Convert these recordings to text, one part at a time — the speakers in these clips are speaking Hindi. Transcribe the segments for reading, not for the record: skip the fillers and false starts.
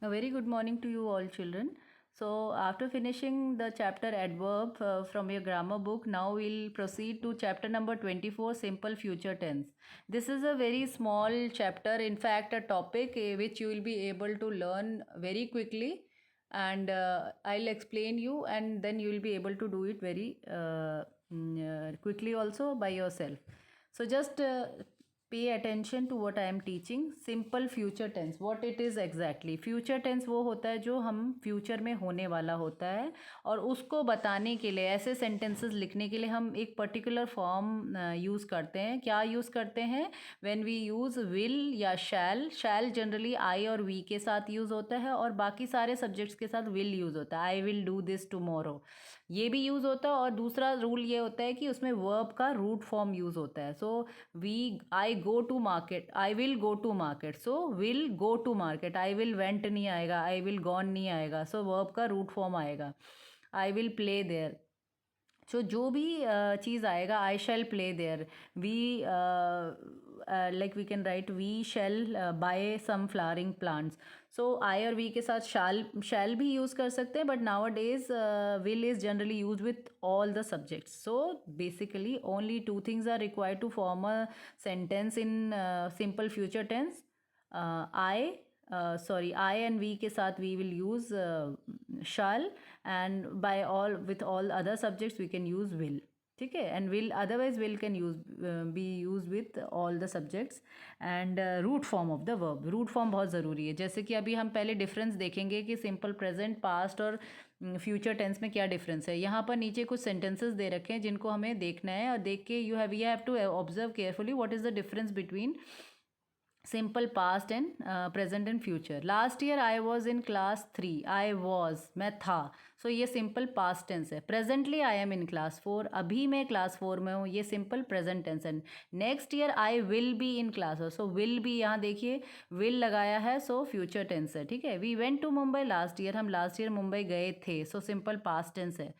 A very good morning to you all, children. So, after finishing the chapter adverb from your grammar book, now we'll proceed to chapter number 24, simple future tense. This is a very small chapter, in fact, a topic which you will be able to learn very quickly. And I'll explain you, and then you will be able to do it very quickly also by yourself. So, just pay attention to what I am teaching. Simple future tense, what it is exactly. Future tense वो होता है जो हम फ्यूचर में होने वाला होता है, और उसको बताने के लिए, ऐसे सेंटेंसेस लिखने के लिए हम एक पर्टिकुलर फॉर्म यूज़ करते हैं. क्या यूज़ करते हैं? व्हेन वी यूज़ विल या शैल. शैल जनरली आई और वी के साथ यूज़ होता है, और बाकी सारे सब्जेक्ट्स के साथ विल यूज़ होता है. I will do this tomorrow, ये भी यूज़ होता है. और दूसरा रूल ये होता है कि उसमें वर्ब का रूट फॉर्म यूज़ होता है. So I go to market, I will go to market. So will go to market. I will went नहीं आएगा, आई विल गॉन नहीं आएगा. सो वर्ब का रूट फॉर्म आएगा. I will play there. So जो भी चीज़ आएगा, I shall play there. We like we can write we shall buy some flowering plants. So I और वी के साथ शैल भी यूज़ कर सकते हैं, but nowadays will is generally use with all the subjects. So basically only two things are required to form a sentence in simple future tense. I and we के साथ we will use shall, and by all with all other subjects we can use will. ठीक है. And will, otherwise will can use be use with all the subjects. And root form of the verb, root form बहुत ज़रूरी है. जैसे कि अभी हम पहले डिफरेंस देखेंगे कि सिंपल प्रेजेंट, पास्ट और फ्यूचर टेंस में क्या डिफरेंस है. यहाँ पर नीचे कुछ सेंटेंसेस दे रखे हैं जिनको हमें देखना है, और देख के you have to observe carefully what is the difference between simple past and present and future. Last year I was in class 3. I was, मैं था. सो ये सिंपल पास्ट टेंस है. Presently I am in class 4. अभी मैं क्लास 4 में हूँ, ये सिंपल प्रेजेंट टेंस है. Next year I will be in class 4. So will be, यहाँ देखिए विल लगाया है, सो फ्यूचर टेंस है. ठीक है. We went to Mumbai last year. हम लास्ट ईयर मुंबई गए थे. सो सिंपल पास्ट टेंस है.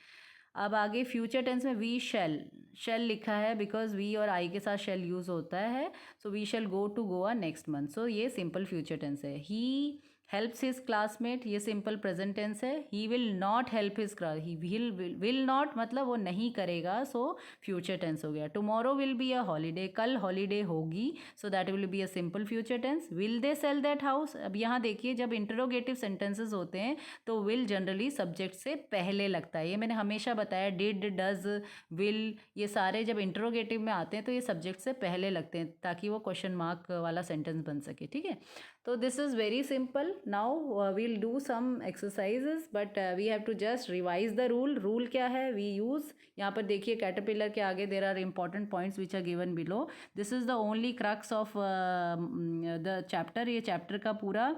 अब आगे फ्यूचर टेंस में वी शैल, शैल लिखा है बिकॉज वी और आई के साथ शैल यूज़ होता है. So we shall go to Goa next month. So ये सिंपल फ्यूचर टेंस है. ही हेल्प्स हिज क्लासमेट, ये सिंपल प्रेजेंट टेंस है. He will not help his class, he will not मतलब वो नहीं करेगा. सो फ्यूचर टेंस हो गया. Tomorrow will be a holiday, कल हॉलीडे होगी. So that will be a simple future tense. Will they sell that house. अब यहाँ देखिए, जब इंटरोगेटिव सेंटेंसेस होते हैं तो विल जनरली सब्जेक्ट से पहले लगता है. ये मैंने हमेशा बताया. डिड, डज, विल, ये सारे जब इंटरोगेटिव में आते हैं तो ये सब्जेक्ट से पहले लगते हैं, ताकि वो क्वेश्चन मार्क वाला सेंटेंस बन सके. ठीक है. तो this is very simple. Now we'll do some exercises, but we have to just revise the rule. Rule क्या है? वी यूज़, यहाँ पर देखिए कैटरपिलर के आगे there are important points which are given below. This is the only crux of the chapter. ये चैप्टर का पूरा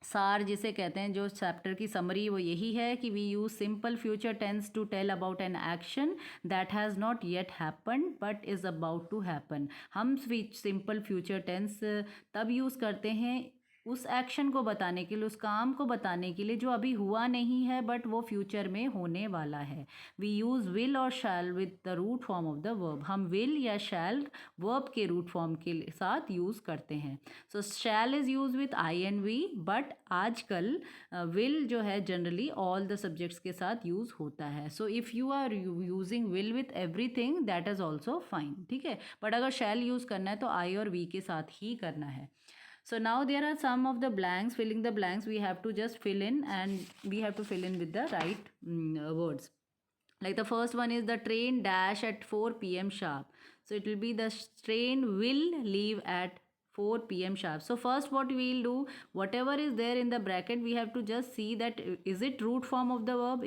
सार जिसे कहते हैं, जो चैप्टर की समरी, वो यही है कि we use simple future tense to tell about an action that has not yet happen but is about to happen. हम सिंपल फ्यूचर टेंस तब यूज़ करते हैं उस एक्शन को बताने के लिए, उस काम को बताने के लिए जो अभी हुआ नहीं है बट वो फ्यूचर में होने वाला है. वी यूज़ विल और shall with the root form of the verb. हम विल या शैल वर्ब के रूट फॉर्म के साथ यूज़ करते हैं. So shall is use with I and we, but आजकल विल जो है जनरली ऑल द सब्जेक्ट्स के साथ यूज़ होता है. So if you are using will with everything that is also fine. ठीक है. बट अगर शैल यूज़ करना है तो आई और वी के साथ ही करना है. So now there are some of the blanks. Filling the blanks we have to just fill in, and we have to fill in with the right words. Like the first one is the train dash at 4 p.m. sharp. So it will be the train will leave at 4 p.m. sharp. So first what we will do, whatever is there in the bracket, we have to just see that is it root form of the verb.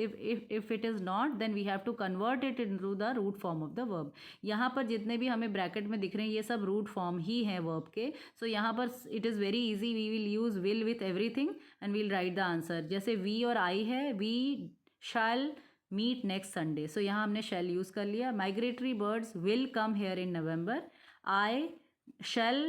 If it is not, then we have to convert it into the root form of the verb. यहाँ पर जितने भी हमें ब्रैकेट में दिख रहे हैं ये सब रूट फॉर्म ही हैं वर्ब के. सो यहाँ पर it is very easy. We will use will with everything and we'll write the answer. जैसे वी और आई है, we shall meet next Sunday. So यहाँ हमने शैल यूज़ कर लिया. Migratory birds will come here in November. I shall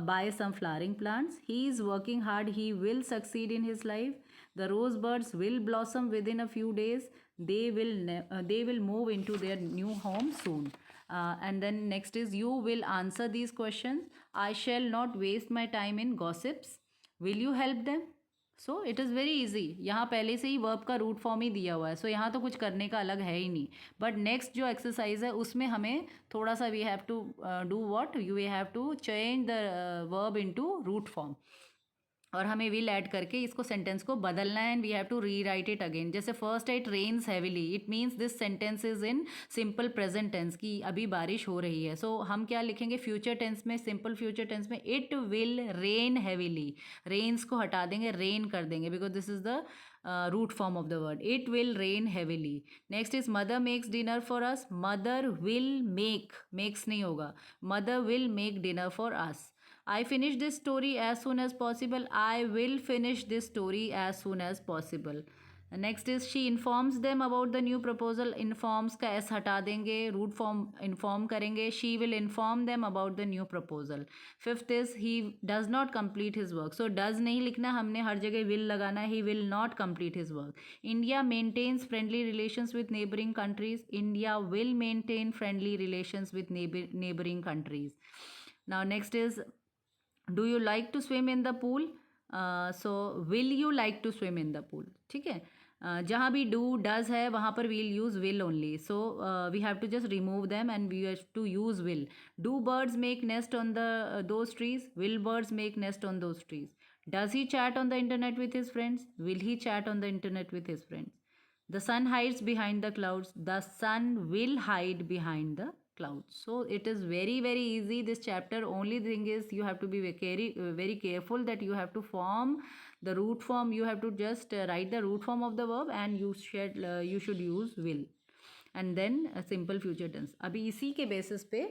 buy some flowering plants. He is working hard. He will succeed in his life. The rosebuds will blossom within a few days. They will move into their new home soon. And then next is you will answer these questions. I shall not waste my time in gossips. Will you help them? So it is very easy, यहाँ पहले से ही वर्ब का रूट फॉर्म ही दिया हुआ है, सो यहाँ तो कुछ करने का अलग है ही नहीं। बट नेक्स्ट जो एक्सरसाइज है उसमें हमें थोड़ा सा we have to do what, you have to change the verb into root form, और हमें विल ऐड करके इसको सेंटेंस को बदलना है, and we have to rewrite it again. जैसे फर्स्ट है it rains heavily, it means this sentence is in simple present tense की अभी बारिश हो रही है। सो हम क्या लिखेंगे फ्यूचर टेंस में, सिंपल फ्यूचर टेंस में, it will rain heavily, rains को हटा देंगे, रेन कर देंगे, because this is the root form of the word, it will rain heavily. Next is mother makes dinner for us, mother will make, makes नहीं होगा, mother will make dinner for us. I finish this story as soon as possible. I will finish this story as soon as possible. Next is she informs them about the new proposal. Informs का s हटा देंगे, root form inform करेंगे, she will inform them about the new proposal. Fifth is he does not complete his work. So does नहीं लिखना, हमने हर जगह will लगाना, he will not complete his work. India maintains friendly relations with neighboring countries. India will maintain friendly relations with neighboring countries. Now next is do you like to swim in the pool, so will you like to swim in the pool, ठीक है। जहाँ भी डू डज है वहाँ पर we'll use will only, so we have to just remove them and we have to use will. Do birds make nest on the those trees, will birds make nest on those trees. Does he chat on the internet with his friends, will he chat on the internet with his friends. The sun hides behind the clouds, the sun will hide behind the clouds. So it is very very easy this chapter. Only thing is you have to be very careful that you have to form the root form, you have to just write the root form of the verb, and you should use will, and then a simple future tense. अभी इसी के basis पे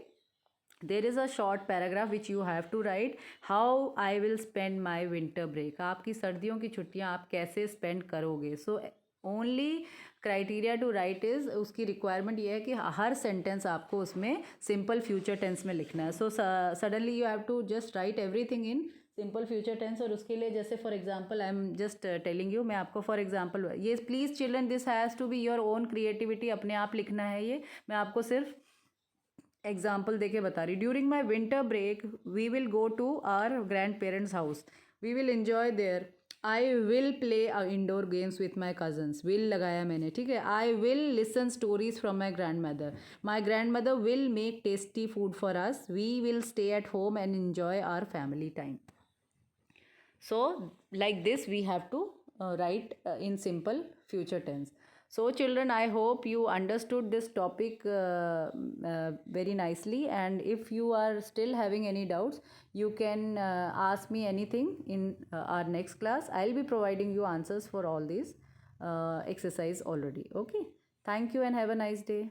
there is a short paragraph which you have to write, how I will spend my winter break. आपकी सर्दियों की छुट्टियाँ आप कैसे spend करोगे। So only criteria to write is, उसकी रिक्वायरमेंट ये है कि हर सेंटेंस आपको उसमें सिंपल फ्यूचर टेंस में लिखना है। So suddenly you have to just write everything in simple future tense. और उसके लिए जैसे for example I am just telling you, मैं आपको फॉर एग्जांपल ये please children this has to be your own creativity, अपने आप लिखना है ये, मैं आपको सिर्फ एग्जाम्पल दे के बता रही। During my winter break we will go to our grandparents house, we will enjoy there. I will play indoor games with my cousins, will लगाया मैंने, ठीक है। I will listen stories from my grandmother, my grandmother will make tasty food for us, we will stay at home and enjoy our family time. So like this we have to write in simple future tense. So children, I hope you understood this topic very nicely, and if you are still having any doubts, you can ask me anything in our next class. I'll be providing you answers for all these exercise already. Okay, thank you and have a nice day.